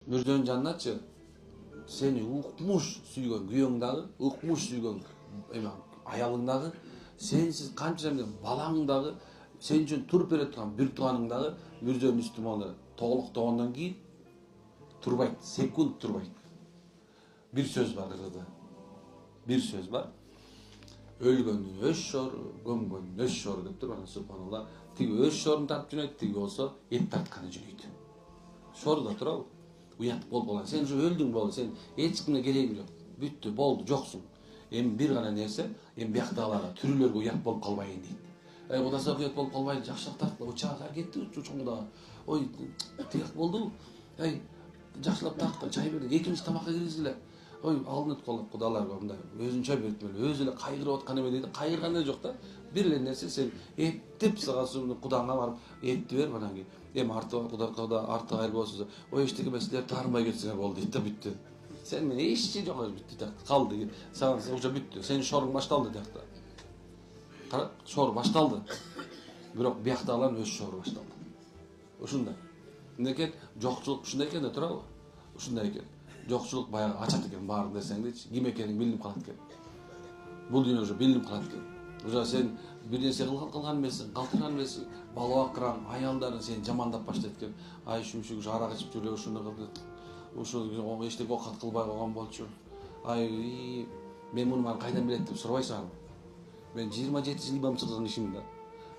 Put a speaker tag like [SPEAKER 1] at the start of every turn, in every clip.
[SPEAKER 1] Мүрзөнүн жаныначы seni ukmuş sүйгөн kүйөөң дагы, ukmuş sүйгөн аялың дагы, сенсиз канча балаң дагы, сен үчүн туруп бере турган бир тууганың дагы Мүрзөнүн үстүмө толуктогондон кийин турбайт, секунд турбайт. Bir söz var ырыда. Bir söz var. Өлгөндүн өз шору, көмгөндүн өз шору деп туруп анан субханалла. Тиги өз шорун тартып жөнөйт, тиги болсо эт тартканы жөнөйт. Шоруда турабы? Уят болуп калган. Сен уже өлдүң болду. Сен эч кимге керегиң жок. Бүттү, болду, жоксуң. Эми бир гана нерсе, эми бияктагыларга тирүүлөргө уят болуп калбайын дейт. Кудаса уят болуп калбайын, жакшылык тартып, учага кетти учуңда. Ой, тияк болду. Жакшылап тартып, чай берди, экинчи тамакка киргизгиле. Ой, алдын өткөн кудаларга мындай өзүнчө бир эле өзү эле кайгырып аткан эме дейт. Кайгырган жок да. Бир эле нерсе сен эптеп сага кудаңа барып этти бер анан кийин. Эми куда арты кайыр болсо, ой эчтеке эмес силер таарынбай кетсеңер болду дейт да бүттү. Сен менен эч жер жок бүттү да. Калды. Сага уже бүттү. Сенин шоруң башталды диякта. Кара, шор башталды. Бирок бияктагылардын өз шору башталды. Ушундай. Мынакет жокчулук ушундай экен да турабы? Ушундай экен. Жокчулук баягы ачат экен баарын десеңдичи, ким экениң билинип калат экен. Бул дүйнө уже билинип калат экен. Уже сен бир нерсе кылган эмессиң, калтырган эмессиң, бала бакырам, аялдарың сени жамандап баштайт экен. Ай шүмшүк арак ичип жүрө ушуну кылды. Ушул эчтеке окат кылбай койгон болчу. Ай, мен муну мага кайдан билет деп сурабайсың. Мен 27 жыл имамчылык кылган ишим да.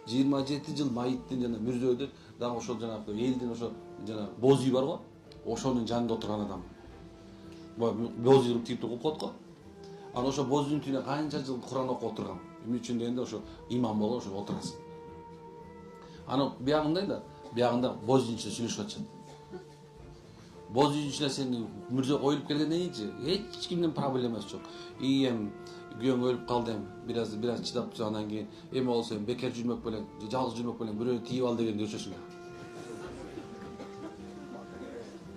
[SPEAKER 1] 27 жыл майыттын жана мүрзөдүн дагы ошол жанагы элдин ошо жана боз үй бар го, ошонун жанында отурган адам. Боз үйрүп тип окуп коет го. Анан ошо боз үйдүн түбүнө канча жыл Куран окуп отурган. Эмне үчүн дегенде ошо имам болуп ошо отурасың. Анан биягында боз үйдүн ичинде сүйлөшүп атышат. Боз үйдүн ичине сен мүрзө коюлуп келгенден кийинчи эч кимдин проблемасы жок. Эми күйөөң өлүп калды эми, бир аз чыдап тур анан кийин эми болсо бекер жүрмөк менен, жалгыз жүрмөк менен бирөөнү тийип ал дегенде өчөсүң.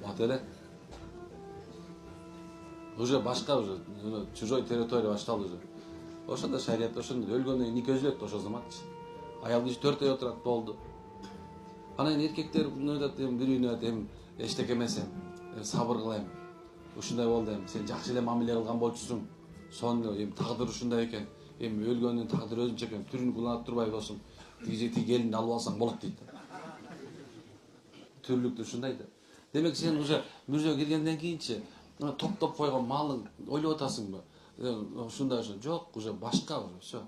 [SPEAKER 1] Вот эле. Уже башка уже чужой территория башталды уже. Ошондо шарият ошондо өлгөндөн кийин нике үзүлөт ошол заматчы. Аялдын ичи 4 ай отурат болду. Анан эркектер айтат эми бирөөнү айтат эми эчтеке эмес эми сабыр кыл эми. Ушундай болду эми сен жакшы эле мамиле кылган болчусуң. Сонун эми тагдыр ушундай экен. Эми өлгөндүн тагдыры өзүнчө экен. Түрүн куланып турбай болсуң. Тиги келинди алып алсаң болот дейт. Түрлүктү ушундай да. Демек сен уже мүрзөгө киргенден кийинчи топтоп койгон малың ойлоп атасыңбы? Ушундай жок, уже башка уже всё.